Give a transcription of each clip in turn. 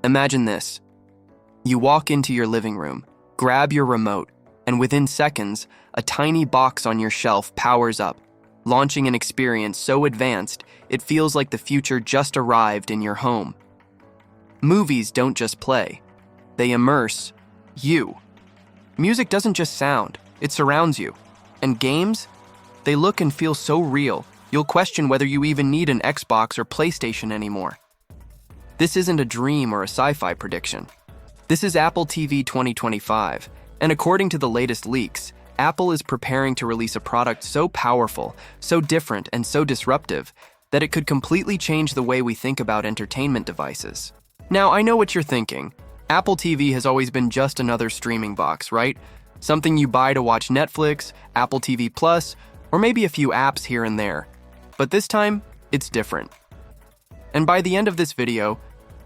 Imagine this. You walk into your living room, grab your remote, and within seconds, a tiny box on your shelf powers up, launching an experience so advanced it feels like the future just arrived in your home. Movies don't just play, they immerse you. Music doesn't just sound, it surrounds you. And games? They look and feel so real, you'll question whether you even need an Xbox or PlayStation anymore. This isn't a dream or a sci-fi prediction. This is Apple TV 2025, and according to the latest leaks, Apple is preparing to release a product so powerful, so different, and so disruptive that it could completely change the way we think about entertainment devices. Now, I know what you're thinking. Apple TV has always been just another streaming box, right? Something you buy to watch Netflix, Apple TV Plus, or maybe a few apps here and there. But this time, it's different. And by the end of this video,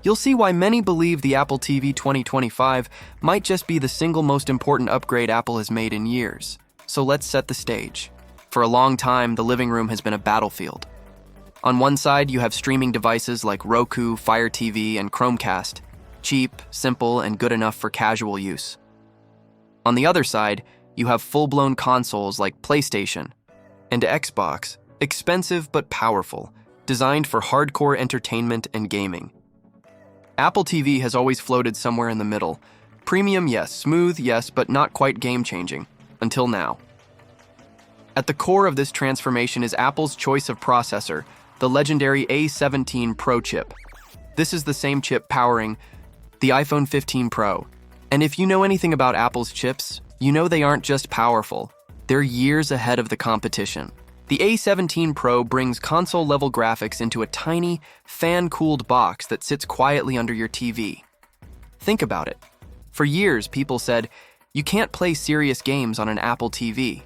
you'll see why many believe the Apple TV 2025 might just be the single most important upgrade Apple has made in years. So let's set the stage. For a long time, the living room has been a battlefield. On one side, you have streaming devices like Roku, Fire TV, and Chromecast, cheap, simple, and good enough for casual use. On the other side, you have full-blown consoles like PlayStation and Xbox, expensive but powerful, designed for hardcore entertainment and gaming. Apple TV has always floated somewhere in the middle. Premium, yes. Smooth, yes, but not quite game-changing. Until now. At the core of this transformation is Apple's choice of processor, the legendary A17 Pro chip. This is the same chip powering the iPhone 15 Pro. And if you know anything about Apple's chips, you know they aren't just powerful. They're years ahead of the competition. The A17 Pro brings console-level graphics into a tiny, fan-cooled box that sits quietly under your TV. Think about it. For years, people said, you can't play serious games on an Apple TV.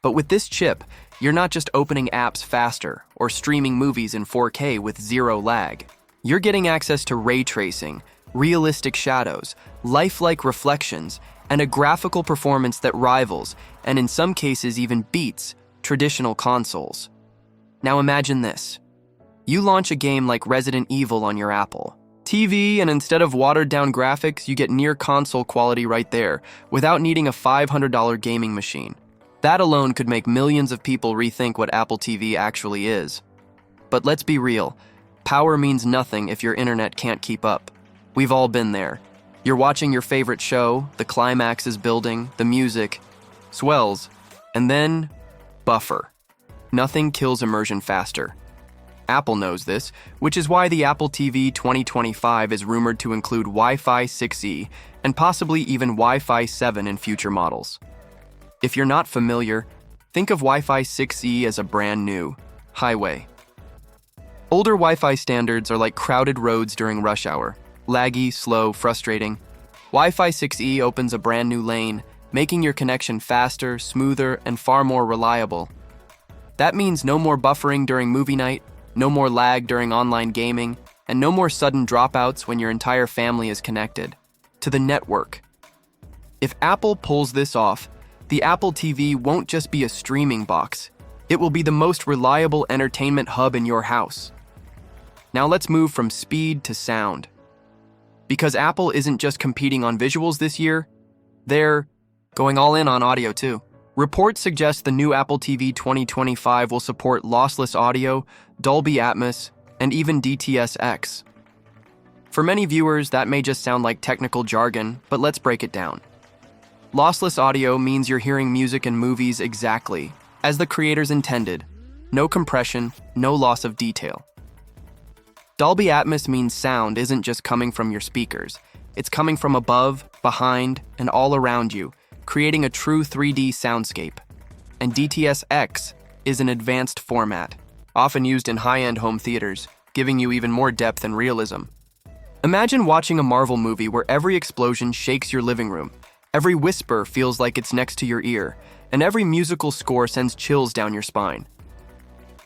But with this chip, you're not just opening apps faster or streaming movies in 4K with zero lag. You're getting access to ray tracing, realistic shadows, lifelike reflections, and a graphical performance that rivals, and in some cases even beats, traditional consoles. Now imagine this. You launch a game like Resident Evil on your Apple TV, and instead of watered-down graphics, you get near console quality right there, without needing a $500 gaming machine. That alone could make millions of people rethink what Apple TV actually is. But let's be real, power means nothing if your internet can't keep up. We've all been there. You're watching your favorite show, the climax is building, the music swells, and then buffer. Nothing kills immersion faster. Apple knows this, which is why the Apple TV 2025 is rumored to include Wi-Fi 6E and possibly even Wi-Fi 7 in future models. If you're not familiar, think of Wi-Fi 6E as a brand new highway. Older Wi-Fi standards are like crowded roads during rush hour. Laggy, slow, frustrating. Wi-Fi 6E opens a brand new lane, making your connection faster, smoother, and far more reliable. That means no more buffering during movie night, no more lag during online gaming, and no more sudden dropouts when your entire family is connected to the network. If Apple pulls this off, the Apple TV won't just be a streaming box. It will be the most reliable entertainment hub in your house. Now let's move from speed to sound. Because Apple isn't just competing on visuals this year, they're going all in on audio too. Reports suggest the new Apple TV 2025 will support lossless audio, Dolby Atmos, and even DTS-X. For many viewers, that may just sound like technical jargon, but let's break it down. Lossless audio means you're hearing music and movies exactly as the creators intended. No compression, no loss of detail. Dolby Atmos means sound isn't just coming from your speakers. It's coming from above, behind, and all around you, creating a true 3D soundscape. And DTS-X is an advanced format, often used in high-end home theaters, giving you even more depth and realism. Imagine watching a Marvel movie where every explosion shakes your living room, every whisper feels like it's next to your ear, and every musical score sends chills down your spine.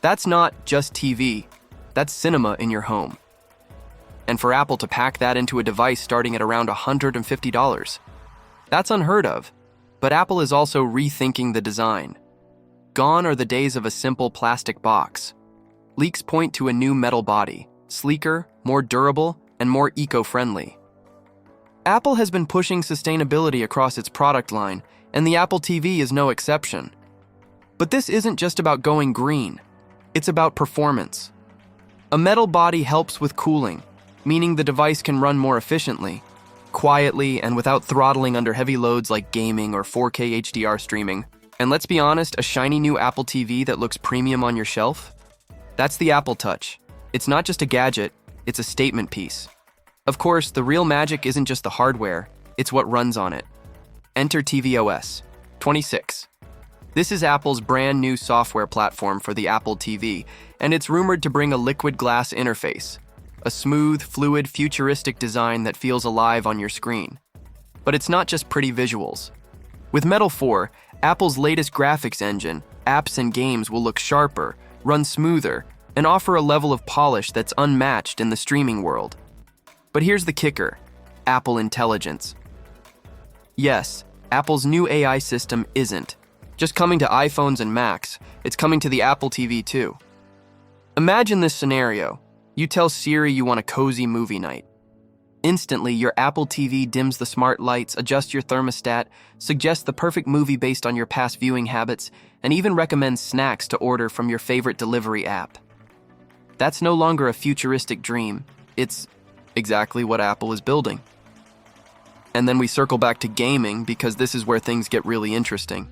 That's not just TV, that's cinema in your home. And for Apple to pack that into a device starting at around $150, that's unheard of. But Apple is also rethinking the design. Gone are the days of a simple plastic box. Leaks point to a new metal body, sleeker, more durable, and more eco-friendly. Apple has been pushing sustainability across its product line, and the Apple TV is no exception. But this isn't just about going green. It's about performance. A metal body helps with cooling, meaning the device can run more efficiently, quietly, and without throttling under heavy loads like gaming or 4K HDR streaming. And let's be honest, a shiny new Apple TV that looks premium on your shelf? That's the Apple Touch. It's not just a gadget, it's a statement piece. Of course, the real magic isn't just the hardware, it's what runs on it. Enter tvOS 26. This is Apple's brand new software platform for the Apple TV, and it's rumored to bring a liquid glass interface, a smooth, fluid, futuristic design that feels alive on your screen. But it's not just pretty visuals. With Metal 4, Apple's latest graphics engine, apps and games will look sharper, run smoother, and offer a level of polish that's unmatched in the streaming world. But here's the kicker: Apple Intelligence. Yes, Apple's new AI system isn't just coming to iPhones and Macs, it's coming to the Apple TV too. Imagine this scenario. You tell Siri you want a cozy movie night. Instantly, your Apple TV dims the smart lights, adjusts your thermostat, suggests the perfect movie based on your past viewing habits, and even recommends snacks to order from your favorite delivery app. That's no longer a futuristic dream. It's exactly what Apple is building. And then we circle back to gaming because this is where things get really interesting.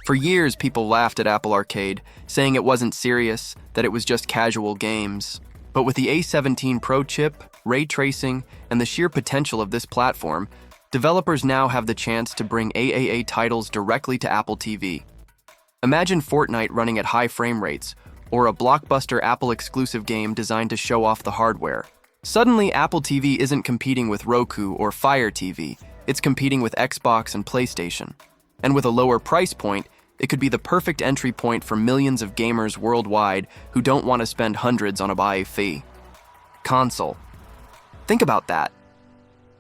For years, people laughed at Apple Arcade, saying it wasn't serious, that it was just casual games. But with the A17 Pro chip, ray tracing, and the sheer potential of this platform, developers now have the chance to bring AAA titles directly to Apple TV. Imagine Fortnite running at high frame rates, or a blockbuster Apple-exclusive game designed to show off the hardware. Suddenly, Apple TV isn't competing with Roku or Fire TV, it's competing with Xbox and PlayStation. And with a lower price point, it could be the perfect entry point for millions of gamers worldwide who don't want to spend hundreds on a buy fee. Console. Think about that.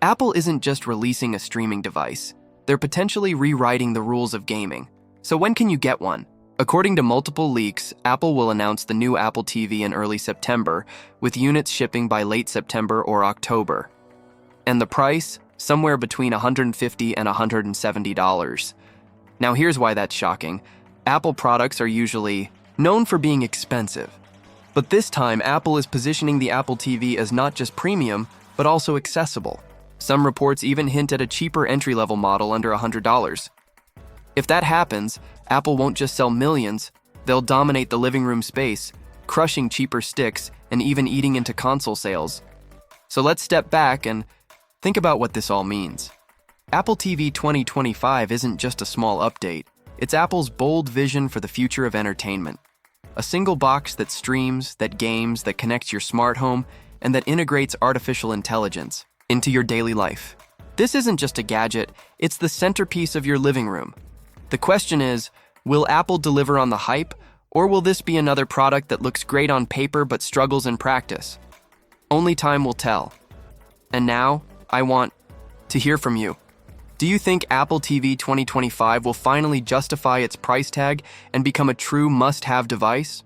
Apple isn't just releasing a streaming device, they're potentially rewriting the rules of gaming. So when can you get one? According to multiple leaks, Apple will announce the new Apple TV in early September, with units shipping by late September or October. And the price? Somewhere between $150 and $170. Now here's why that's shocking. Apple products are usually known for being expensive. But this time, Apple is positioning the Apple TV as not just premium, but also accessible. Some reports even hint at a cheaper entry-level model under $100. If that happens, Apple won't just sell millions, they'll dominate the living room space, crushing cheaper sticks and even eating into console sales. So let's step back and think about what this all means. Apple TV 2025 isn't just a small update, it's Apple's bold vision for the future of entertainment. A single box that streams, that games, that connects your smart home, and that integrates artificial intelligence into your daily life. This isn't just a gadget, it's the centerpiece of your living room. The question is, will Apple deliver on the hype, or will this be another product that looks great on paper but struggles in practice? Only time will tell. And now, I want to hear from you. Do you think Apple TV 2025 will finally justify its price tag and become a true must-have device?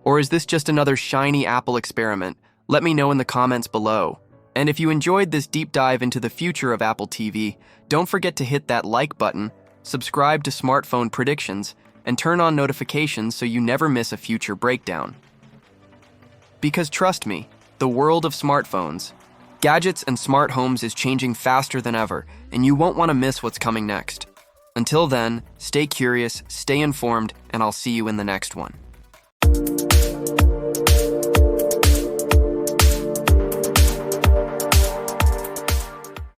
Or is this just another shiny Apple experiment? Let me know in the comments below. And if you enjoyed this deep dive into the future of Apple TV, don't forget to hit that like button, subscribe to Smartphone Predictions, and turn on notifications so you never miss a future breakdown. Because trust me, the world of smartphones, gadgets and smart homes is changing faster than ever, and you won't want to miss what's coming next. Until then, stay curious, stay informed, and I'll see you in the next one.